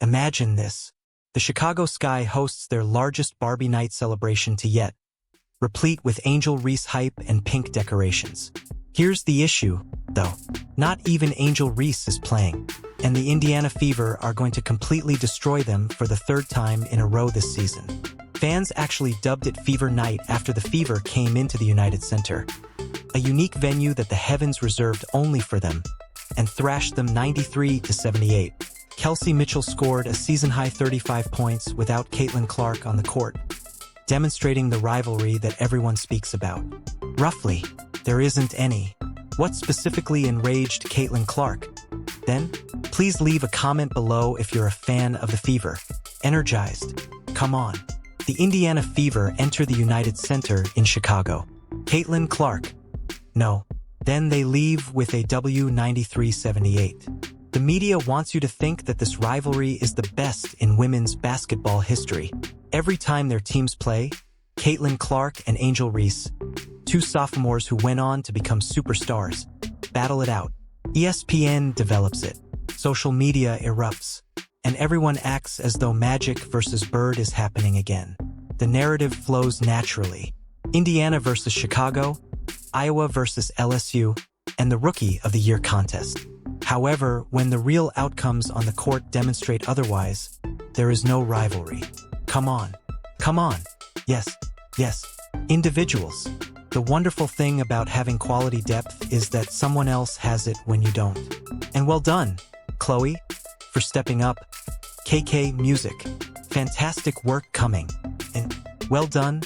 Imagine this. The Chicago Sky hosts their largest Barbie night celebration to yet, replete with Angel Reese hype and pink decorations. Here's the issue, though. Not even Angel Reese is playing, and the Indiana Fever are going to completely destroy them for the third time in a row this season. Fans actually dubbed it Fever Night after the Fever came into the United Center, a unique venue that the heavens reserved only for them, and thrashed them 93-78. Kelsey Mitchell scored a season-high 35 points without Caitlin Clark on the court, demonstrating the rivalry that everyone speaks about. Roughly, there isn't any. What specifically enraged Caitlin Clark? Then, please leave a comment below if you're a fan of the Fever. Energized. Come on. The Indiana Fever enter the United Center in Chicago. Caitlin Clark. No. Then they leave with a W 93-78. The media wants you to think that this rivalry is the best in women's basketball history. Every time their teams play, Caitlin Clark and Angel Reese, two sophomores who went on to become superstars, battle it out. ESPN develops it. Social media erupts. And everyone acts as though Magic versus Bird is happening again. The narrative flows naturally. Indiana versus Chicago, Iowa versus LSU, and the Rookie of the Year contest. However, when the real outcomes on the court demonstrate otherwise, there is no rivalry. Come on. Come on. Yes. Yes. Individuals. The wonderful thing about having quality depth is that someone else has it when you don't. And well done, Chloe, for stepping up. KK Music. Fantastic work coming. And well done,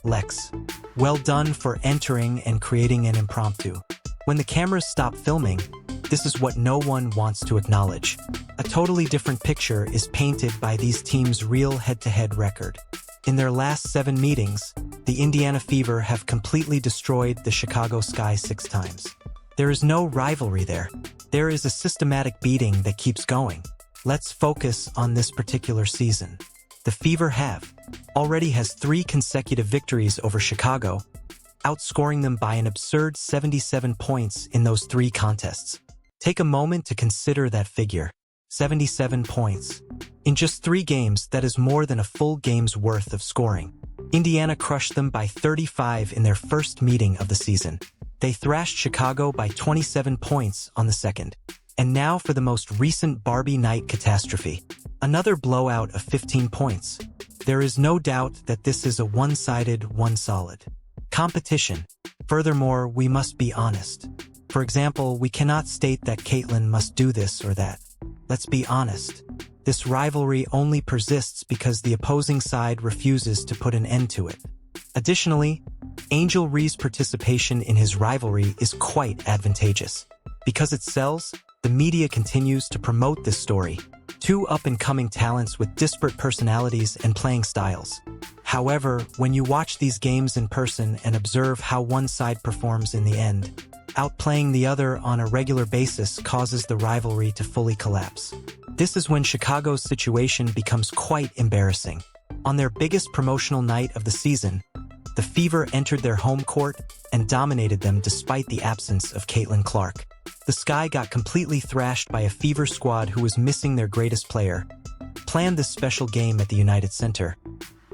Lex. Well done for entering and creating an impromptu. When the cameras stop filming, this is what no one wants to acknowledge. A totally different picture is painted by these teams' real head-to-head record. In their last 7 meetings, the Indiana Fever have completely destroyed the Chicago Sky 6 times. There is no rivalry there. There is a systematic beating that keeps going. Let's focus on this particular season. The Fever already has 3 consecutive victories over Chicago, outscoring them by an absurd 77 points in those 3 contests. Take a moment to consider that figure. 77 points. In just 3 games, that is more than a full game's worth of scoring. Indiana crushed them by 35 in their first meeting of the season. They thrashed Chicago by 27 points on the second. And now for the most recent Barbie night catastrophe. Another blowout of 15 points. There is no doubt that this is a one-sided, one-solid competition. Furthermore, we must be honest. For example, we cannot state that Caitlin must do this or that. Let's be honest. This rivalry only persists because the opposing side refuses to put an end to it. Additionally, Angel Reese's participation in his rivalry is quite advantageous. Because it sells, the media continues to promote this story. 2 up-and-coming talents with disparate personalities and playing styles. However, when you watch these games in person and observe how one side performs in the end, outplaying the other on a regular basis causes the rivalry to fully collapse. This is when Chicago's situation becomes quite embarrassing. On their biggest promotional night of the season, the Fever entered their home court and dominated them despite the absence of Caitlin Clark. The Sky got completely thrashed by a Fever squad who was missing their greatest player, planned this special game at the United Center,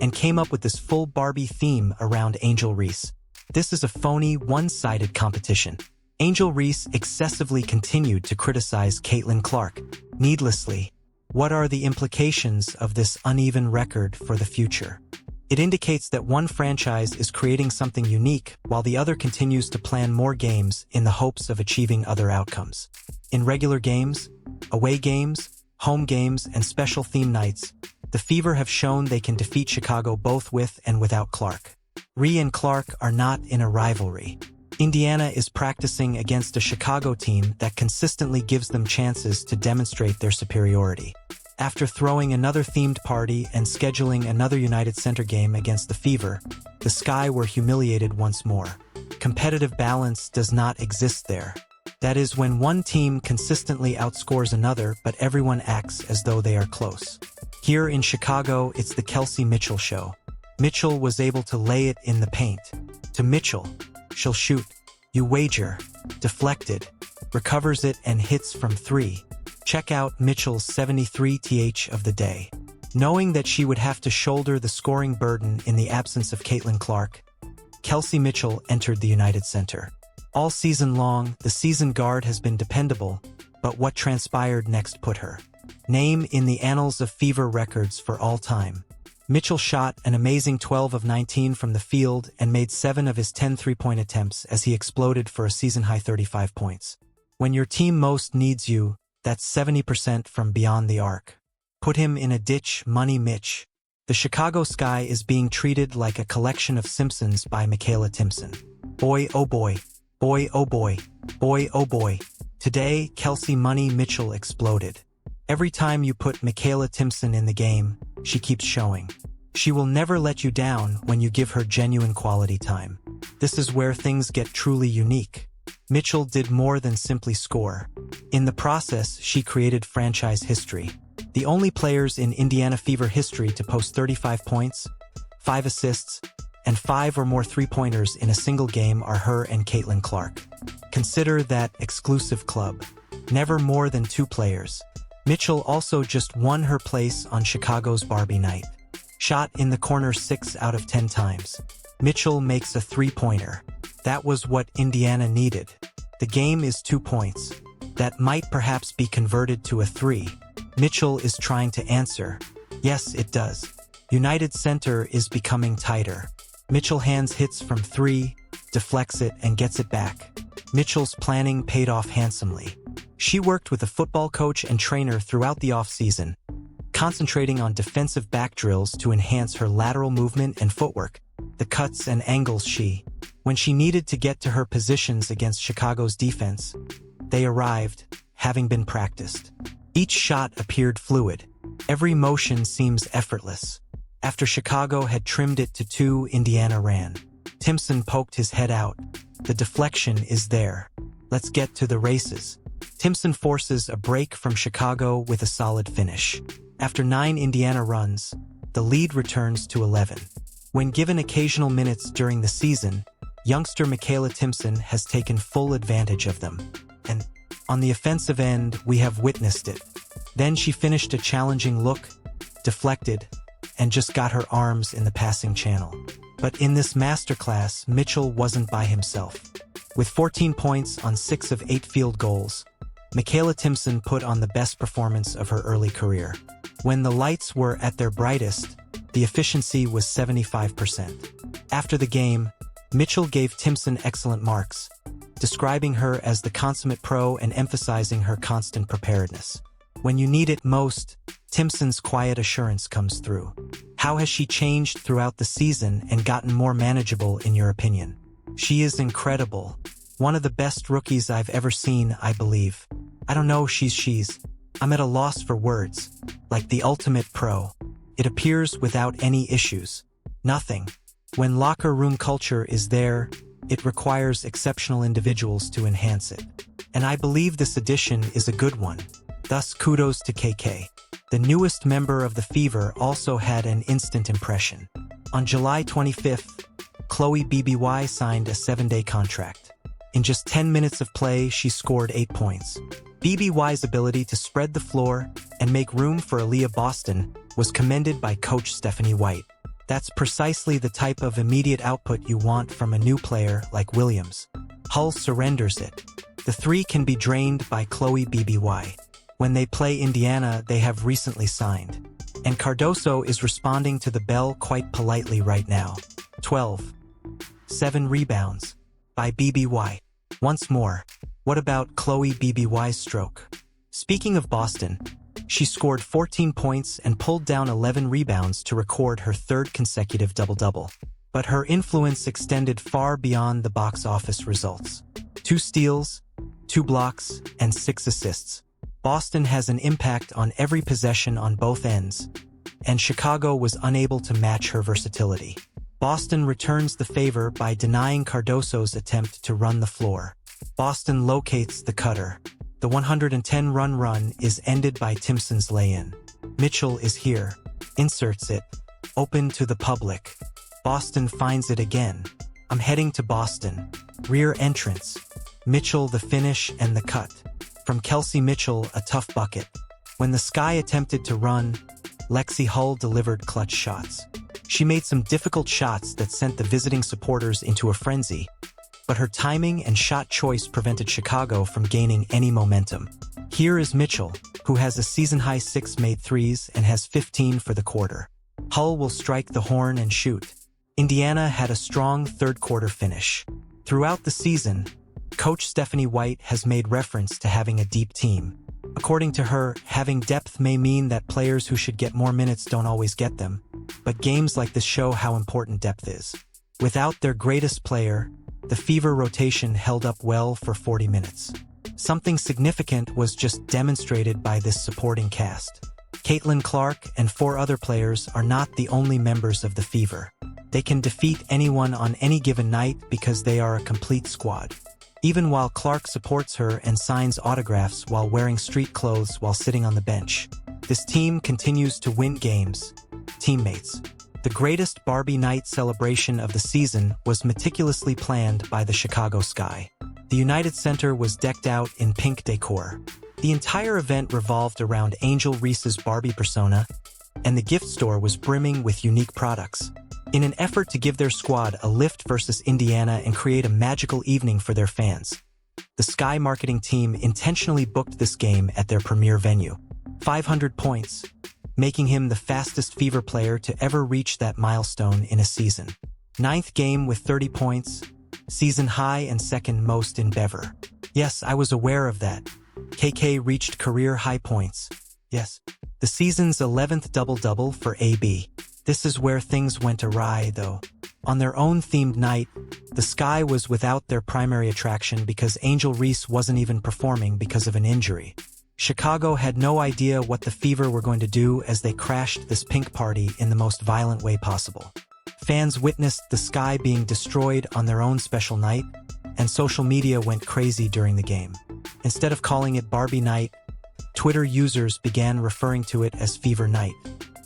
and came up with this full Barbie theme around Angel Reese. This is a phony, one-sided competition. Angel Reese excessively continued to criticize Caitlin Clark. Needlessly, what are the implications of this uneven record for the future? It indicates that one franchise is creating something unique while the other continues to plan more games in the hopes of achieving other outcomes. In regular games, away games, home games, and special theme nights, the Fever have shown they can defeat Chicago both with and without Clark. Reese and Clark are not in a rivalry. Indiana is practicing against a Chicago team that consistently gives them chances to demonstrate their superiority. After throwing another themed party and scheduling another United Center game against the Fever, the Sky were humiliated once more. Competitive balance does not exist there. That is when one team consistently outscores another, but everyone acts as though they are close. Here in Chicago, it's the Kelsey Mitchell show. Mitchell was able to lay it in the paint. To Mitchell, she'll shoot. You wager. Deflected. Recovers it and hits from 3. Check out Mitchell's 73th of the day. Knowing that she would have to shoulder the scoring burden in the absence of Caitlin Clark, Kelsey Mitchell entered the United Center. All season long, the seasoned guard has been dependable, but what transpired next put her name in the annals of Fever records for all time. Mitchell shot an amazing 12 of 19 from the field and made 7 of his 10 three-point attempts as he exploded for a season-high 35 points. When your team most needs you, that's 70% from beyond the arc. Put him in a ditch, Money Mitch. The Chicago Sky is being treated like a collection of Simpsons by Michaela Timpson. Boy, oh boy. Boy, oh boy. Boy, oh boy. Today, Kelsey Money Mitchell exploded. Every time you put Michaela Timpson in the game, she keeps showing. She will never let you down when you give her genuine quality time. This is where things get truly unique. Mitchell did more than simply score. In the process, she created franchise history. The only players in Indiana Fever history to post 35 points, 5 assists, and 5 or more three-pointers in a single game are her and Caitlin Clark. Consider that exclusive club. Never more than 2 players. Mitchell also just won her place on Chicago's Barbie night. Shot in the corner 6 out of 10 times. Mitchell makes a three-pointer. That was what Indiana needed. The game is 2 points. That might perhaps be converted to a 3. Mitchell is trying to answer. Yes, it does. United Center is becoming tighter. Mitchell hands hits from 3, deflects it, and gets it back. Mitchell's planning paid off handsomely. She worked with a football coach and trainer throughout the off-season, concentrating on defensive back drills to enhance her lateral movement and footwork, the cuts and angles when she needed to get to her positions against Chicago's defense, they arrived, having been practiced. Each shot appeared fluid. Every motion seems effortless. After Chicago had trimmed it to 2, Indiana ran. Timpson poked his head out. The deflection is there. Let's get to the races. Timpson forces a break from Chicago with a solid finish. After 9 Indiana runs, the lead returns to 11. When given occasional minutes during the season, youngster Michaela Timpson has taken full advantage of them. And on the offensive end, we have witnessed it. Then she finished a challenging look, deflected, and just got her arms in the passing channel. But in this masterclass, Mitchell wasn't by himself. With 14 points on 6 of 8 field goals, Michaela Timpson put on the best performance of her early career. When the lights were at their brightest, the efficiency was 75%. After the game, Mitchell gave Timpson excellent marks, describing her as the consummate pro and emphasizing her constant preparedness. When you need it most, Timpson's quiet assurance comes through. How has she changed throughout the season and gotten more manageable in your opinion? She is incredible. One of the best rookies I've ever seen, I believe. I don't know, I'm at a loss for words. Like the ultimate pro. It appears without any issues. Nothing. When locker room culture is there, it requires exceptional individuals to enhance it. And I believe this addition is a good one. Thus, kudos to KK. The newest member of the Fever also had an instant impression. On July 25th, Chloe BBY signed a 7-day contract. In just 10 minutes of play, she scored 8 points. BBY's ability to spread the floor and make room for Aaliyah Boston was commended by coach Stephanie White. That's precisely the type of immediate output you want from a new player like Williams. Hull surrenders it. The 3 can be drained by Chloe BBY. When they play Indiana, they have recently signed. And Cardoso is responding to the bell quite politely right now. 12. 7 rebounds. By BBY. Once more, what about Chloe BBY's stroke? Speaking of Boston, she scored 14 points and pulled down 11 rebounds to record her 3rd consecutive double-double. But her influence extended far beyond the box office results. 2 steals, 2 blocks, and 6 assists. Boston has an impact on every possession on both ends, and Chicago was unable to match her versatility. Boston returns the favor by denying Cardoso's attempt to run the floor. Boston locates the cutter. The 110-run run is ended by Timpson's lay-in. Mitchell is here. Inserts it. Open to the public. Boston finds it again. I'm heading to Boston. Rear entrance. Mitchell the finish and the cut. From Kelsey Mitchell, a tough bucket. When the Sky attempted to run, Lexi Hull delivered clutch shots. She made some difficult shots that sent the visiting supporters into a frenzy, but her timing and shot choice prevented Chicago from gaining any momentum. Here is Mitchell, who has a season-high 6 made threes and has 15 for the quarter. Hull will strike the horn and shoot. Indiana had a strong third-quarter finish. Throughout the season, Coach Stephanie White has made reference to having a deep team. According to her, having depth may mean that players who should get more minutes don't always get them, but games like this show how important depth is. Without their greatest player, the Fever rotation held up well for 40 minutes. Something significant was just demonstrated by this supporting cast. Caitlin Clark and 4 other players are not the only members of the Fever. They can defeat anyone on any given night because they are a complete squad. Even while Clark supports her and signs autographs while wearing street clothes while sitting on the bench, this team continues to win games. Teammates. The greatest Barbie night celebration of the season was meticulously planned by the Chicago Sky. The United Center was decked out in pink decor. The entire event revolved around Angel Reese's Barbie persona, and the gift store was brimming with unique products. In an effort to give their squad a lift versus Indiana and create a magical evening for their fans, the Sky marketing team intentionally booked this game at their premier venue. 500 points, making him the fastest Fever player to ever reach that milestone in a season. 9th game with 30 points, season high and second most in Bever. Yes, I was aware of that. KK reached career high points. Yes. The season's 11th double-double for AB. This is where things went awry, though. On their own themed night, the Sky was without their primary attraction because Angel Reese wasn't even performing because of an injury. Chicago had no idea what the Fever were going to do as they crashed this pink party in the most violent way possible. Fans witnessed the Sky being destroyed on their own special night, and social media went crazy during the game. Instead of calling it Barbie Night, Twitter users began referring to it as Fever Night.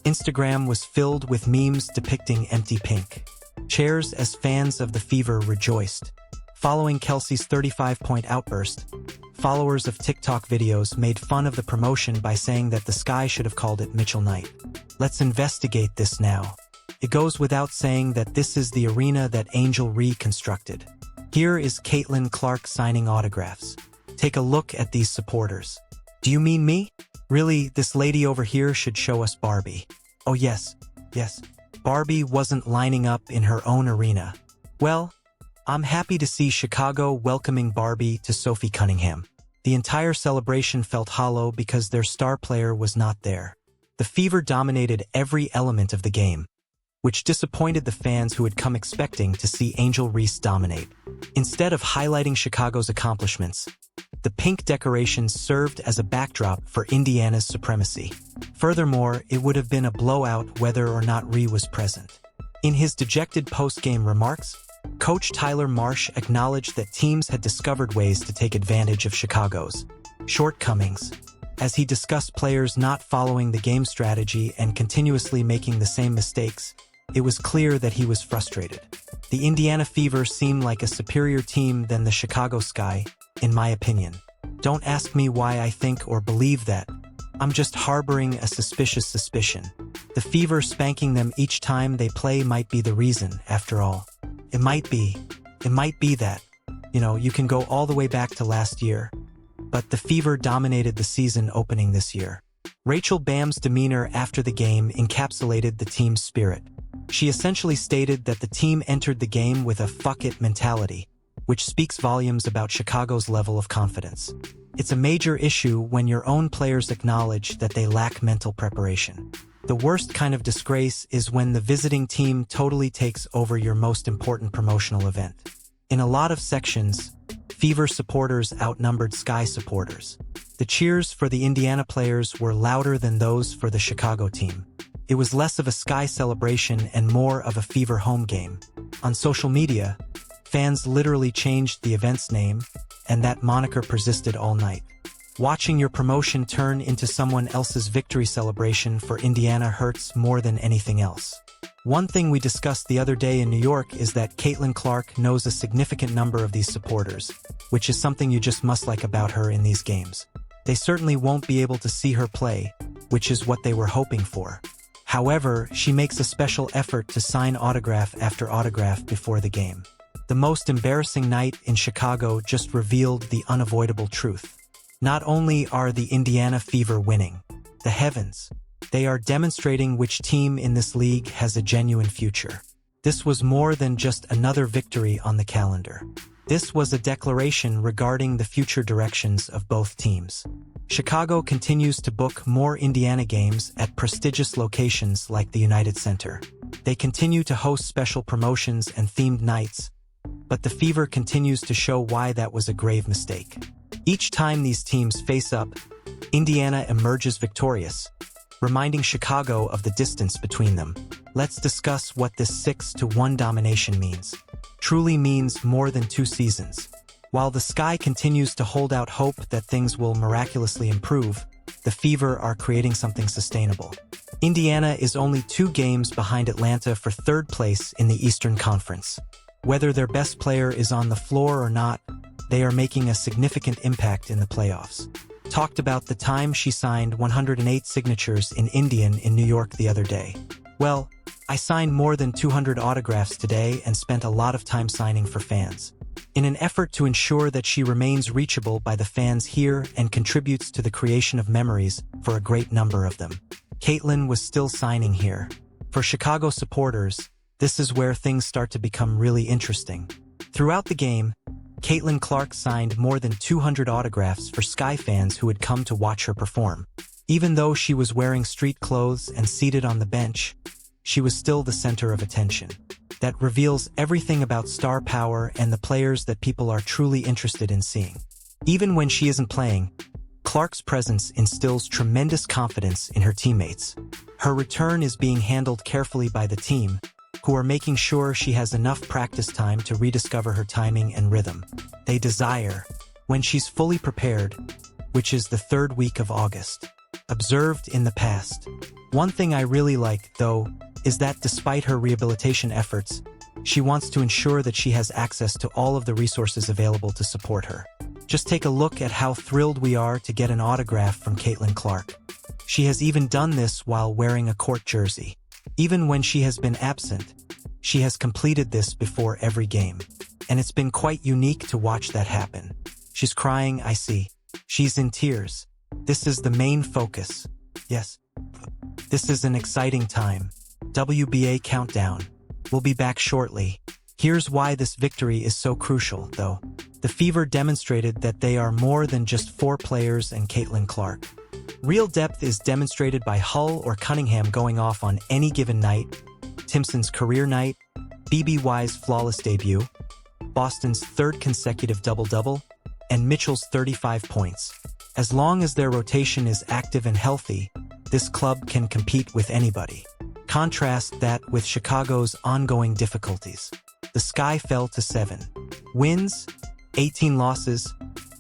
Instagram was filled with memes depicting empty pink chairs as fans of the Fever rejoiced. Following Kelsey's 35-point outburst, followers of TikTok videos made fun of the promotion by saying that the Sky should have called it Mitchell Night. Let's investigate this now. It goes without saying that this is the arena that Angel reconstructed. Here is Caitlin Clark signing autographs. Take a look at these supporters. Do you mean me? Really, this lady over here should show us Barbie. Oh yes. Barbie wasn't lining up in her own arena. Well, I'm happy to see Chicago welcoming Barbie to Sophie Cunningham. The entire celebration felt hollow because their star player was not there. The Fever dominated every element of the game, which disappointed the fans who had come expecting to see Angel Reese dominate. Instead of highlighting Chicago's accomplishments, the pink decorations served as a backdrop for Indiana's supremacy. Furthermore, it would have been a blowout whether or not Reese was present. In his dejected post-game remarks, Coach Tyler Marsh acknowledged that teams had discovered ways to take advantage of Chicago's shortcomings. As he discussed players not following the game strategy and continuously making the same mistakes, it was clear that he was frustrated. The Indiana Fever seemed like a superior team than the Chicago Sky, in my opinion. Don't ask me why I think or believe that. I'm just harboring a suspicious suspicion. The Fever spanking them each time they play might be the reason, after all. It might be that. You can go all the way back to last year. But the Fever dominated the season opening this year. Rachel Bam's demeanor after the game encapsulated the team's spirit. She essentially stated that the team entered the game with a fuck it mentality, which speaks volumes about Chicago's level of confidence. It's a major issue when your own players acknowledge that they lack mental preparation. The worst kind of disgrace is when the visiting team totally takes over your most important promotional event. In a lot of sections, Fever supporters outnumbered Sky supporters. The cheers for the Indiana players were louder than those for the Chicago team. It was less of a Sky celebration and more of a Fever home game. On social media, fans literally changed the event's name, and that moniker persisted all night. Watching your promotion turn into someone else's victory celebration for Indiana hurts more than anything else. One thing we discussed the other day in New York is that Caitlin Clark knows a significant number of these supporters, which is something you just must like about her in these games. They certainly won't be able to see her play, which is what they were hoping for. However, she makes a special effort to sign autograph after autograph before the game. The most embarrassing night in Chicago just revealed the unavoidable truth. Not only are the Indiana Fever winning, the heavens, they are demonstrating which team in this league has a genuine future. This was more than just another victory on the calendar. This was a declaration regarding the future directions of both teams. Chicago continues to book more Indiana games at prestigious locations like the United Center. They continue to host special promotions and themed nights, but the Fever continues to show why that was a grave mistake. Each time these teams face up, Indiana emerges victorious, reminding Chicago of the distance between them. Let's discuss what this 6-1 domination means. Truly means more than 2 seasons. While the Sky continues to hold out hope that things will miraculously improve, the Fever are creating something sustainable. Indiana is only 2 games behind Atlanta for 3rd place in the Eastern Conference. Whether their best player is on the floor or not, they are making a significant impact in the playoffs. Talked about the time she signed 108 signatures in Indian in New York the other day. Well, I signed more than 200 autographs today and spent a lot of time signing for fans. In an effort to ensure that she remains reachable by the fans here and contributes to the creation of memories for a great number of them, Caitlin was still signing here. For Chicago supporters, this is where things start to become really interesting. Throughout the game, Caitlin Clark signed more than 200 autographs for Sky fans who had come to watch her perform. Even though she was wearing street clothes and seated on the bench, she was still the center of attention. That reveals everything about star power and the players that people are truly interested in seeing. Even when she isn't playing, Clark's presence instills tremendous confidence in her teammates. Her return is being handled carefully by the team, who are making sure she has enough practice time to rediscover her timing and rhythm. They desire, when she's fully prepared, which is the 3rd week of August. Observed in the past. One thing I really like, though, is that despite her rehabilitation efforts, she wants to ensure that she has access to all of the resources available to support her. Just take a look at how thrilled we are to get an autograph from Caitlin Clark. She has even done this while wearing a court jersey. Even when she has been absent, she has completed this before every game. And it's been quite unique to watch that happen. She's crying, I see. She's in tears. This is the main focus. Yes. This is an exciting time. WNBA countdown. We'll be back shortly. Here's why this victory is so crucial, though. The Fever demonstrated that they are more than just 4 players and Caitlin Clark. Real depth is demonstrated by Hull or Cunningham going off on any given night, Timpson's career night, BBY's flawless debut, Boston's 3rd consecutive double-double, and Mitchell's 35 points. As long as their rotation is active and healthy, this club can compete with anybody. Contrast that with Chicago's ongoing difficulties. The Sky fell to 7 wins, 18 losses,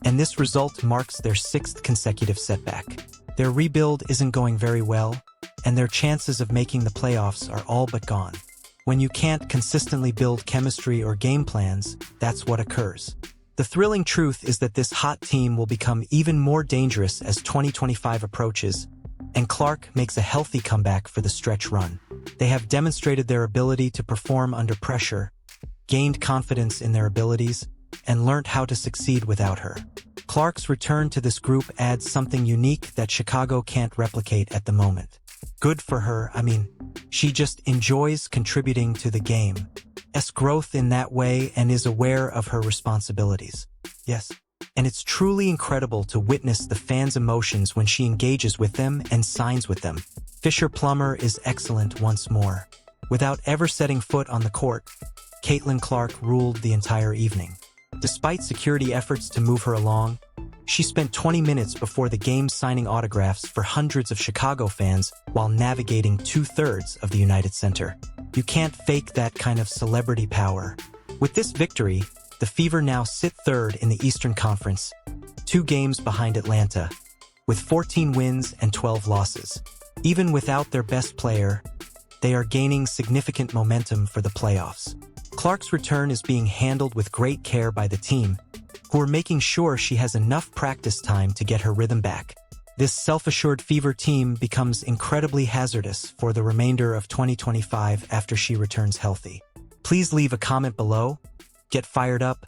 and this result marks their 6th consecutive setback. Their rebuild isn't going very well, and their chances of making the playoffs are all but gone. When you can't consistently build chemistry or game plans, that's what occurs. The thrilling truth is that this hot team will become even more dangerous as 2025 approaches, and Clark makes a healthy comeback for the stretch run. They have demonstrated their ability to perform under pressure, gained confidence in their abilities, and learned how to succeed without her. Clark's return to this group adds something unique that Chicago can't replicate at the moment. Good for her, she just enjoys contributing to the game's growth in that way and is aware of her responsibilities. Yes. And it's truly incredible to witness the fans' emotions when she engages with them and signs with them. Fisher Plummer is excellent once more. Without ever setting foot on the court, Caitlin Clark ruled the entire evening. Despite security efforts to move her along, she spent 20 minutes before the game signing autographs for hundreds of Chicago fans while navigating 2/3 of the United Center. You can't fake that kind of celebrity power. With this victory, the Fever now sit 3rd in the Eastern Conference, 2 games behind Atlanta, with 14 wins and 12 losses. Even without their best player, they are gaining significant momentum for the playoffs. Clark's return is being handled with great care by the team, who are making sure she has enough practice time to get her rhythm back. This self-assured Fever team becomes incredibly hazardous for the remainder of 2025 after she returns healthy. Please leave a comment below, get fired up,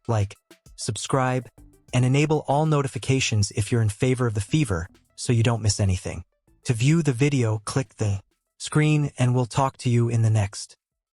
like, subscribe, and enable all notifications if you're in favor of the Fever so you don't miss anything. To view the video, click the screen and we'll talk to you in the next.